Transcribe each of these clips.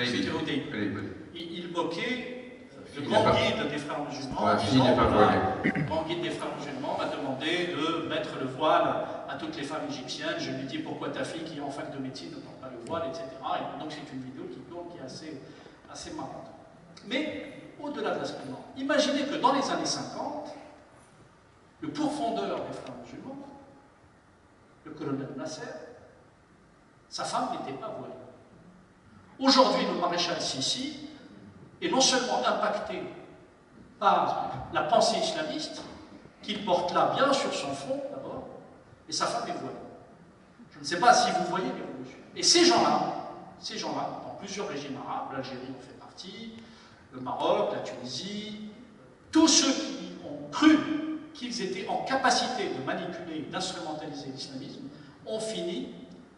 C'était Odeï. Il moquait le grand guide des frères musulmans. La fille n'est pas voilée. Le grand guide des frères musulmans m'a demandé de mettre le voile à toutes les femmes égyptiennes. Je lui dis pourquoi ta fille qui est en fac de médecine ne porte pas le voile, etc. Et donc c'est une vidéo qui tourne qui est assez marrante. Mais au-delà de l'aspect moral, imaginez que dans les années 50, le pourfondeur des frères musulmans, le colonel Nasser, sa femme n'était pas voilée. Aujourd'hui, le maréchal Sissi est non seulement impacté par la pensée islamiste, qu'il porte là bien sur son front d'abord, et sa femme est voilée. Je ne sais pas si vous voyez l'évolution. Et ces gens-là, dans plusieurs régimes arabes, l'Algérie en fait partie, le Maroc, la Tunisie, tous ceux qui ont cru qu'ils étaient en capacité de manipuler, d'instrumentaliser l'islamisme, ont fini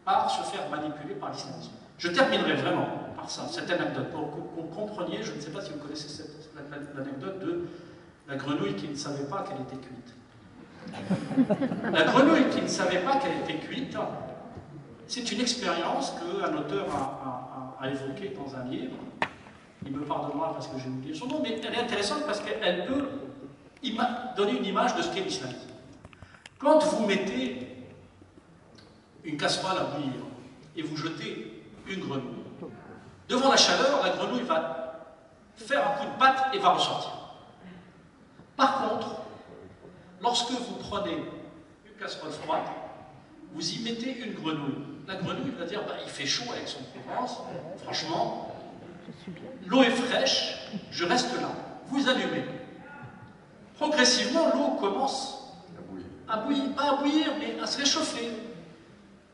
par se faire manipuler par l'islamisme. Je terminerai vraiment par ça, cette anecdote, pour que vous compreniez, je ne sais pas si vous connaissez l'anecdote de la grenouille qui ne savait pas qu'elle était cuite. La grenouille qui ne savait pas qu'elle était cuite, c'est une expérience qu'un auteur a évoquée dans un livre. Il me pardonnera parce que j'ai oublié son nom, mais elle est intéressante parce qu'elle peut donner une image de ce qu'est l'islamisme. Quand vous mettez une casserole à bouillir et vous jetez une grenouille, devant la chaleur, la grenouille va faire un coup de patte et va ressortir. Par contre, lorsque vous prenez une casserole froide, vous y mettez une grenouille. La grenouille va dire, bah, il fait chaud avec son Provence, franchement, l'eau est fraîche, je reste là. Vous allumez. Progressivement, l'eau commence à bouillir, pas à bouillir, mais à se réchauffer.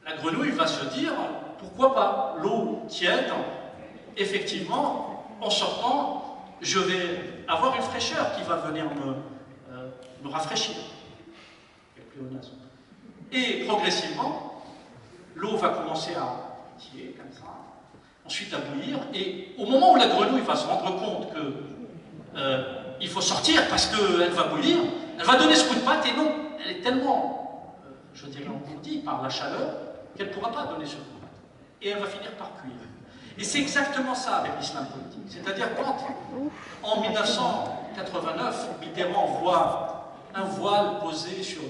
La grenouille va se dire, pourquoi pas, l'eau tiède, effectivement, en sortant, je vais avoir une fraîcheur qui va venir me rafraîchir. Et progressivement, l'eau va commencer à tirer comme ça, ensuite à bouillir, et au moment où la grenouille va se rendre compte que il faut sortir parce qu'elle va bouillir, elle va donner ce coup de patte, et non, elle est tellement, je dirais, engourdie par la chaleur, qu'elle ne pourra pas donner ce coup de patte. Et elle va finir par cuire. Et c'est exactement ça avec l'islam politique. C'est-à-dire quand, en 1989, Mitterrand voit un voile posé sur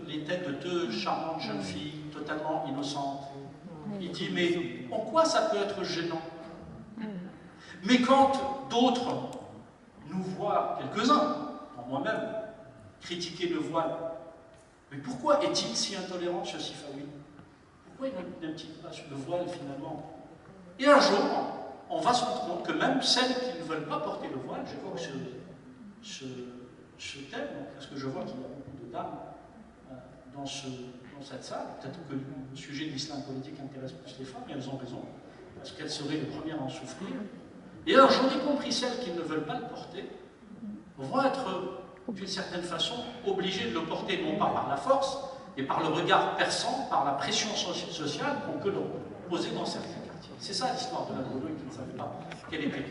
les têtes de deux charmantes jeunes filles, totalement innocentes, il dit, mais en quoi ça peut être gênant? Mais quand d'autres nous voient, quelques-uns, en moi-même, critiquer le voile, mais pourquoi est-il si intolérant, ce Sifawi? Pourquoi il n'aime-t-il pas le voile, finalement? Et un jour, on va se rendre compte que même celles qui ne veulent pas porter le voile, j'évoque ce thème, parce que je vois qu'il y a beaucoup de dames dans cette salle, peut-être que le sujet de l'islam politique intéresse plus les femmes, et elles ont raison, parce qu'elles seraient les premières à en souffrir. Et un jour, y compris celles qui ne veulent pas le porter, vont être, d'une certaine façon, obligées de le porter, non pas par la force, mais par le regard perçant, par la pression sociale qu'on peut poser dans certains quartiers. C'est ça l'histoire de la grenouille qui ne savait pas qu'elle était.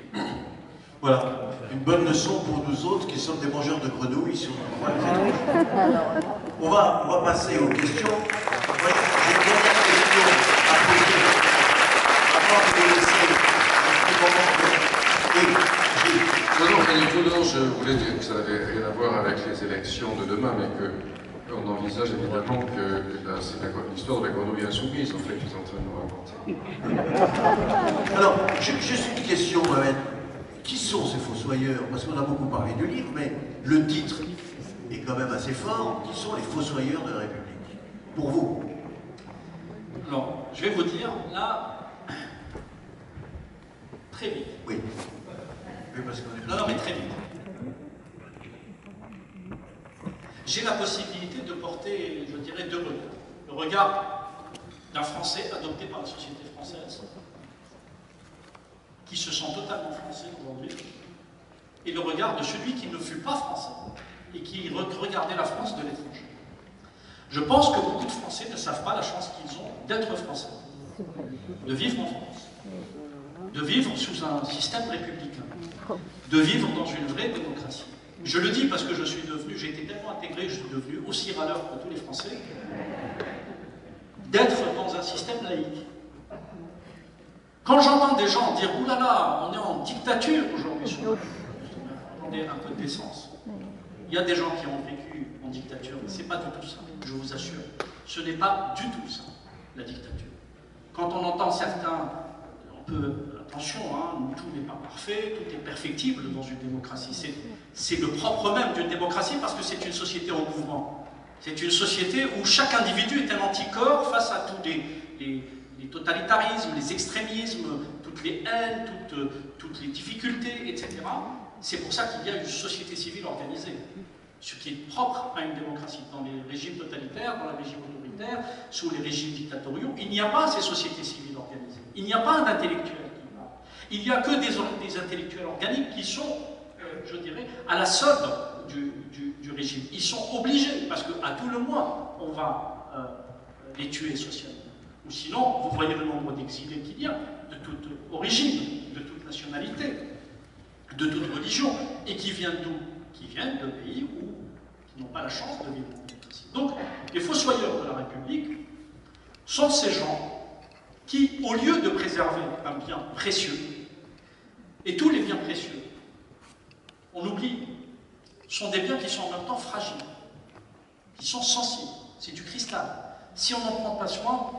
Voilà, une bonne leçon pour nous autres qui sommes des mangeurs de grenouilles sur le voile étrange. On va passer aux questions. J'ai une dernière question à poser avant de vous laisser un petit moment. Non, je voulais dire que ça n'avait rien à voir avec les élections de demain, mais qu'on envisage évidemment que c'est l'histoire de la grenouille insoumise, en fait, qui est en train de nous raconter. Alors, juste une question, Mohamed. Qui sont ces fossoyeurs? Parce qu'on a beaucoup parlé du livre, mais le titre est quand même assez fort. Qui sont les fossoyeurs de la République? Pour vous? Alors, je vais vous dire, là, très vite. Oui. Oui, parce qu'on est... Non, mais très vite. J'ai la possibilité de porter, je dirais, deux regards. Le regard d'un Français adopté par la société française, qui se sent totalement français aujourd'hui, et le regard de celui qui ne fut pas français, et qui regardait la France de l'étranger. Je pense que beaucoup de Français ne savent pas la chance qu'ils ont d'être français, de vivre en France, de vivre sous un système républicain, de vivre dans une vraie démocratie. Je le dis parce que j'ai été tellement intégré, je suis devenu aussi râleur que tous les Français, d'être dans un système laïque. Quand j'entends des gens dire « Ouh là là, on est en dictature aujourd'hui sur la attendez un peu de décence. Il y a des gens qui ont vécu en dictature, mais ce n'est pas du tout ça, je vous assure. Ce n'est pas du tout ça, la dictature. Quand on entend certains, attention, hein, tout n'est pas parfait, tout est perfectible dans une démocratie. C'est le propre même d'une démocratie parce que c'est une société en mouvement. C'est une société où chaque individu est un anticorps face à tous les totalitarismes, les extrémismes, toutes les haines, toutes les difficultés, etc. C'est pour ça qu'il y a une société civile organisée, ce qui est propre à une démocratie. Dans les régimes totalitaires, dans les régimes autoritaires, sous les régimes dictatoriaux, il n'y a pas ces sociétés civiles organisées. Il n'y a pas d'intellectuels qui parlent. Il n'y a que des intellectuels organiques qui sont, je dirais, à la solde du régime. Ils sont obligés, parce qu'à tout le moins, on va les tuer socialement. Ou sinon, vous voyez le nombre d'exilés qu'il y a, de toute origine, de toute nationalité, de toute religion, et qui viennent d'où? Qui viennent de pays qui n'ont pas la chance de vivre en démocratie. Donc, les fossoyeurs de la République sont ces gens qui, au lieu de préserver un bien précieux, et tous les biens précieux, on oublie, sont des biens qui sont en même temps fragiles, qui sont sensibles, c'est du cristal. Si on n'en prend pas soin,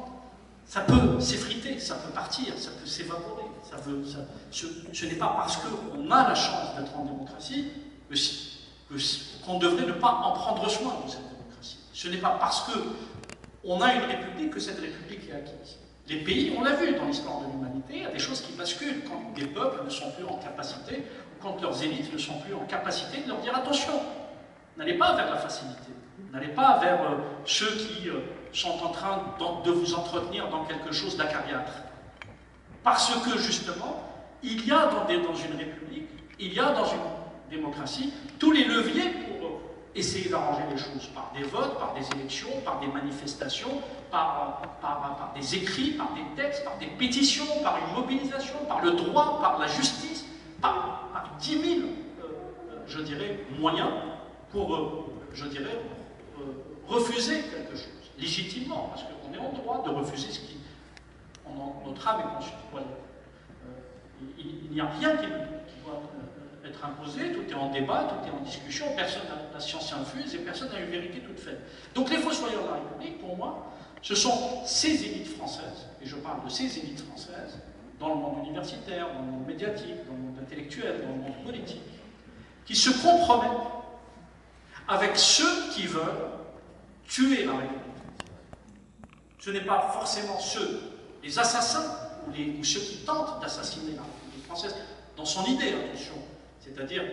ça peut s'effriter, ça peut partir, ça peut s'évaporer. Ce n'est pas parce qu'on a la chance d'être en démocratie qu'on devrait ne pas en prendre soin de cette démocratie. Ce n'est pas parce qu'on a une république que cette république est acquise. Les pays, on l'a vu dans l'histoire de l'humanité, il y a des choses qui basculent quand des peuples ne sont plus en capacité, ou quand leurs élites ne sont plus en capacité de leur dire attention, n'allez pas vers la facilité, n'allez pas vers ceux qui sont en train de vous entretenir dans quelque chose d'acariâtre. Parce que justement, il y a dans une république, il y a dans une démocratie tous les leviers pour essayer d'arranger les choses, par des votes, par des élections, par des manifestations, par des écrits, par des textes, par des pétitions, par une mobilisation, par le droit, par la justice, par 10 000, je dirais, moyens pour, je dirais, refuser quelque chose, légitimement, parce qu'on est en droit de refuser ce qui, notre âme est conçue. Voilà. Il n'y a rien qui doit être imposé, tout est en débat, tout est en discussion, personne n'a la science infuse et personne n'a une vérité toute faite. Donc les fossoyeurs de la République, pour moi, ce sont ces élites françaises, et je parle de ces élites françaises, dans le monde universitaire, dans le monde médiatique, dans le monde intellectuel, dans le monde politique, qui se compromettent avec ceux qui veulent tuer la République. Ce n'est pas forcément les assassins ou ceux qui tentent d'assassiner la République française, dans son idée, attention, c'est-à-dire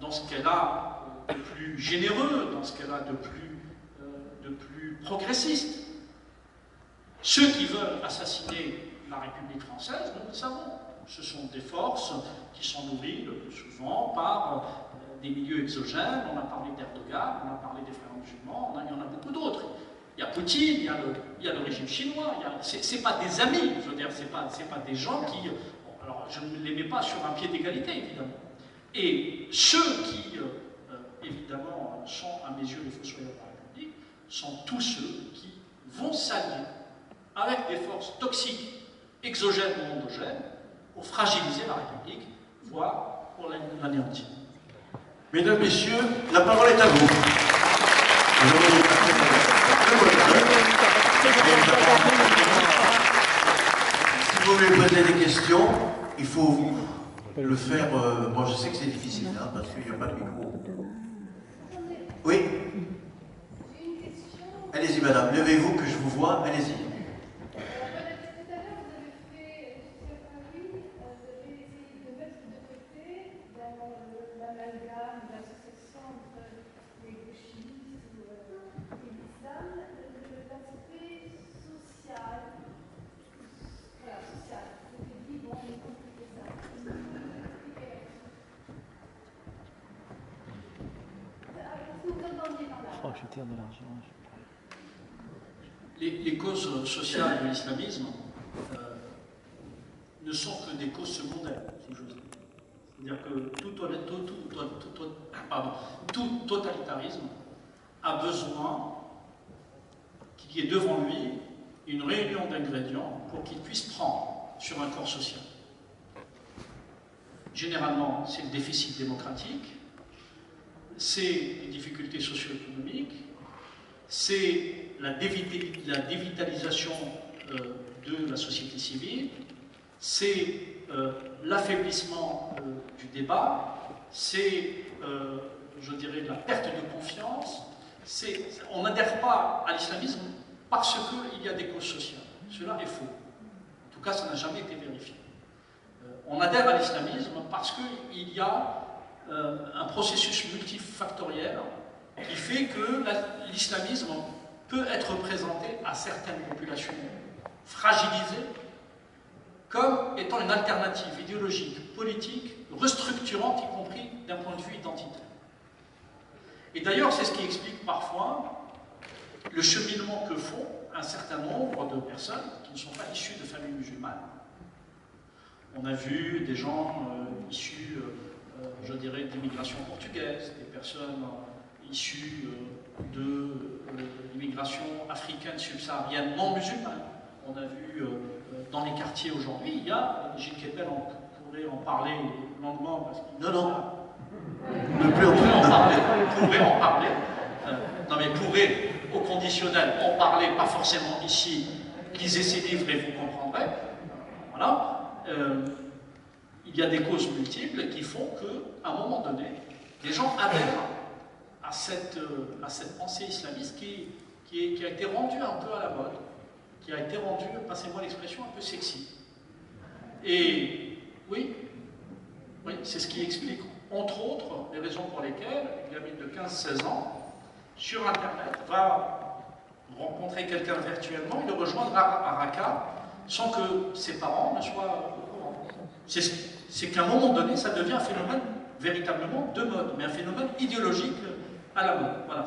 dans ce qu'elle a de plus généreux, dans ce qu'elle a de plus progressiste. Ceux qui veulent assassiner la République française, nous le savons, ce sont des forces qui sont nourries le plus souvent par des milieux exogènes. On a parlé d'Erdogan, on a parlé des frères musulmans, il y en a beaucoup d'autres. Il y a Poutine, il y a le régime chinois, ce n'est pas des amis, je veux dire, ce n'est pas des gens qui... Bon, alors, je ne les mets pas sur un pied d'égalité, évidemment. Et ceux qui, évidemment, sont, à mes yeux, les fossoyeurs de la République, sont tous ceux qui vont s'allier avec des forces toxiques, exogènes ou endogènes, pour fragiliser la République, voire pour l'anéantir. Mesdames, Messieurs, la parole est à vous. Si vous voulez poser des questions, il faut le faire. Bon, je sais que c'est difficile, hein, parce qu'il n'y a pas de micro. Oui? Allez-y, madame, levez-vous que je vous vois, allez-y. Les causes sociales de l'islamisme ne sont que des causes secondaires, si j'ose dire. C'est-à-dire que tout totalitarisme a besoin qu'il y ait devant lui une réunion d'ingrédients pour qu'il puisse prendre sur un corps social. Généralement, c'est le déficit démocratique, c'est les difficultés socio-économiques, c'est la dévitalisation de la société civile, c'est l'affaiblissement du débat, c'est, je dirais, la perte de confiance. On n'adhère pas à l'islamisme parce qu'il y a des causes sociales. Cela est faux. En tout cas, ça n'a jamais été vérifié. On adhère à l'islamisme parce qu'il y a un processus multifactoriel qui fait que l'islamisme peut être présenté à certaines populations fragilisées comme étant une alternative idéologique, politique, restructurante, y compris d'un point de vue identitaire. Et d'ailleurs, c'est ce qui explique parfois le cheminement que font un certain nombre de personnes qui ne sont pas issues de familles musulmanes. On a vu des gens issus, je dirais, d'immigration portugaise, des personnes issues de l'immigration africaine subsaharienne non musulmane. On a vu dans les quartiers aujourd'hui, il y a, Gilles Kepel pourrait en parler longuement parce qu'il pourrait en parler. Non mais pourrait, au conditionnel, en parler, pas forcément ici, lisez ces livres et vous comprendrez. Voilà. Il y a des causes multiples qui font qu'à un moment donné, les gens adhèrent à cette pensée islamiste qui a été rendue un peu à la mode, qui a été rendue, passez-moi l'expression, un peu sexy. Et oui, c'est ce qui explique, entre autres, les raisons pour lesquelles une gamine de 15-16 ans, sur Internet, va rencontrer quelqu'un virtuellement et le rejoindre à Raqqa sans que ses parents ne soient au courant. C'est qu'à un moment donné, ça devient un phénomène véritablement de mode, mais un phénomène idéologique à la mode. Voilà,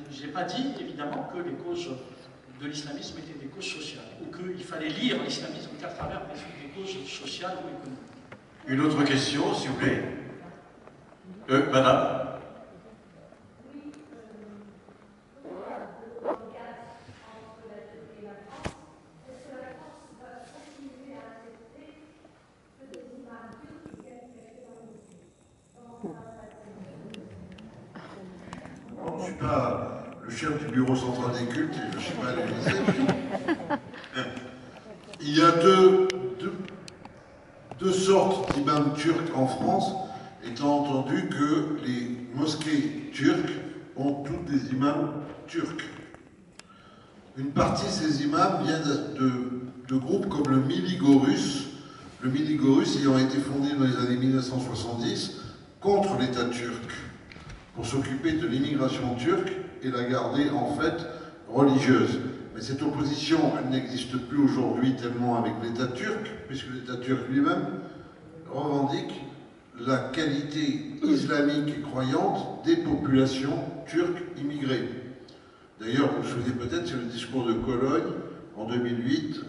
je n'ai pas dit, évidemment, que les causes de l'islamisme étaient des causes sociales, ou qu'il fallait lire l'islamisme qu'à travers des causes sociales ou économiques. Une autre question, s'il vous plaît. Madame. Je ne suis pas le chef du bureau central des cultes et je ne suis pas à l'Élysée. Il y a deux sortes d'imams turcs en France, étant entendu que les mosquées turques ont toutes des imams turcs. Une partie de ces imams vient de groupes comme le Miligorus, ayant été fondé dans les années 1970 contre l'État turc, pour s'occuper de l'immigration turque et la garder en fait religieuse. Mais cette opposition, elle n'existe plus aujourd'hui tellement avec l'État turc, puisque l'État turc lui-même revendique la qualité islamique et croyante des populations turques immigrées. D'ailleurs, vous vous souvenez peut-être, sur le discours de Cologne, en 2008,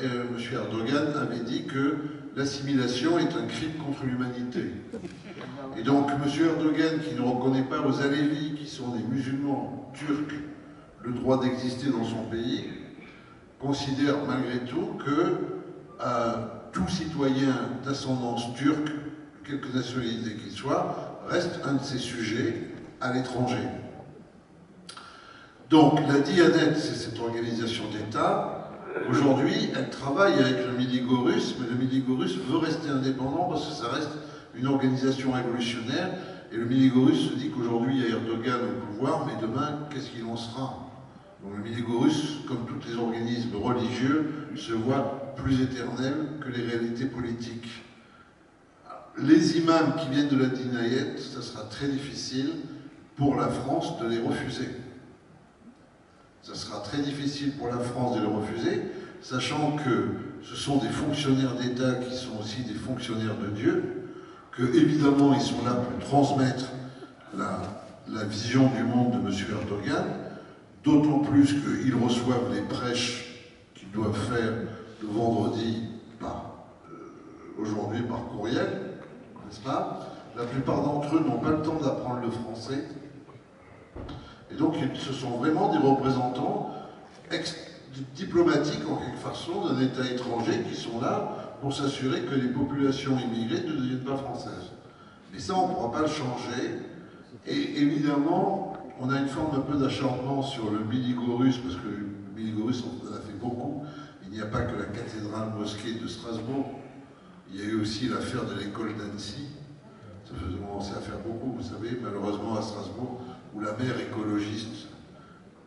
M. Erdogan avait dit que l'assimilation est un crime contre l'humanité. Et donc, M. Erdogan, qui ne reconnaît pas aux Alevis, qui sont des musulmans turcs, le droit d'exister dans son pays, considère malgré tout que tout citoyen d'ascendance turque, quelque nationalité qu'il soit, reste un de ses sujets à l'étranger. Donc la Diyanet, c'est cette organisation d'État. Aujourd'hui, elle travaille avec le Miligorus, mais le Miligorus veut rester indépendant parce que ça reste une organisation révolutionnaire. Et le Miligorus se dit qu'aujourd'hui, il y a Erdogan au pouvoir, mais demain, qu'est-ce qu'il en sera? Donc le Miligorus, comme tous les organismes religieux, se voit plus éternel que les réalités politiques. Les imams qui viennent de la Dinayet, ça sera très difficile pour la France de les refuser. Ça sera très difficile pour la France de les refuser, sachant que ce sont des fonctionnaires d'État qui sont aussi des fonctionnaires de Dieu, que évidemment ils sont là pour transmettre la vision du monde de M. Erdogan, d'autant plus qu'ils reçoivent les prêches qu'ils doivent faire le vendredi aujourd'hui par courriel, n'est-ce pas? La plupart d'entre eux n'ont pas le temps d'apprendre le français. Et donc, ce sont vraiment des représentants diplomatiques, en quelque façon, d'un État étranger qui sont là pour s'assurer que les populations immigrées ne deviennent pas françaises. Mais ça, on ne pourra pas le changer. Et évidemment, on a une forme un peu d'acharnement sur le Miligorus, parce que le Miligorus, on en a fait beaucoup. Il n'y a pas que la cathédrale mosquée de Strasbourg. Il y a eu aussi l'affaire de l'école d'Annecy. Ça faisait commencer à faire beaucoup, vous savez, malheureusement à Strasbourg, où la mère écologiste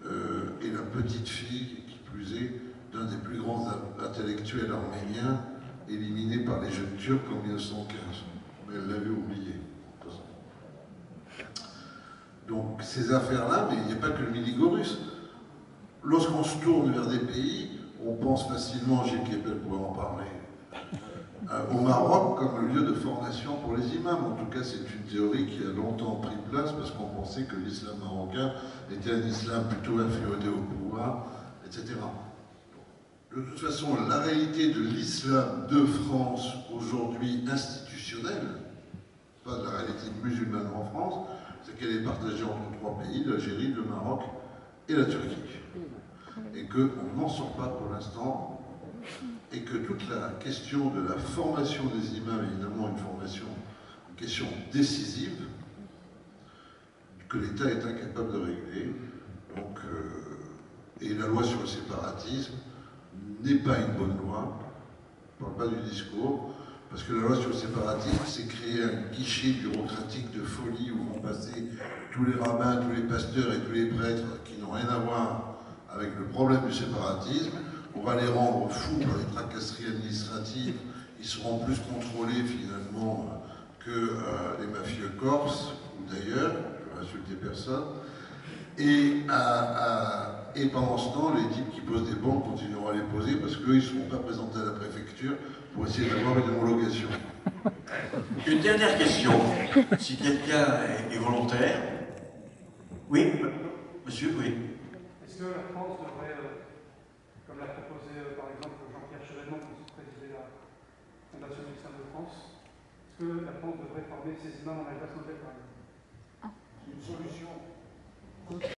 est la petite fille, qui plus est, d'un des plus grands intellectuels arméniens, éliminé par les jeunes Turcs en 1915. Mais elle l'avait oublié. Donc ces affaires-là, mais il n'y a pas que le Miligorus. Lorsqu'on se tourne vers des pays, on pense facilement, Gilles Kepel pourrait en parler, au Maroc comme lieu de formation pour les imams. En tout cas, c'est une théorie qui a longtemps pris place parce qu'on pensait que l'islam marocain était un islam plutôt inféodé au pouvoir, etc. De toute façon, la réalité de l'islam de France aujourd'hui institutionnelle, pas de la réalité musulmane en France, c'est qu'elle est partagée entre trois pays, l'Algérie, le Maroc et la Turquie. Et qu'on n'en sort pas pour l'instant, et que toute la question de la formation des imams, évidemment une question décisive, que l'État est incapable de régler. Donc, et la loi sur le séparatisme n'est pas une bonne loi, je ne parle pas du discours, parce que la loi sur le séparatisme, c'est créer un guichet bureaucratique de folie où vont passer tous les rabbins, tous les pasteurs et tous les prêtres qui n'ont rien à voir avec le problème du séparatisme. On va les rendre fous par les tracasseries administratives. Ils seront plus contrôlés finalement que les mafieux corses ou d'ailleurs, je ne vais insulter personne. Et pendant ce temps, les types qui posent des bombes continueront à les poser parce qu'eux, ils ne seront pas présentés à la préfecture pour essayer d'avoir une homologation. Une dernière question, si quelqu'un est volontaire. Oui, monsieur, oui. Est-ce que la France devrait, comme l'a proposé par exemple Jean-Pierre Chevènement, qui présidait la Fondation de l'Islam de France, est-ce que la France devrait former ses imams en Alsace-Moselle par exemple? Une solution.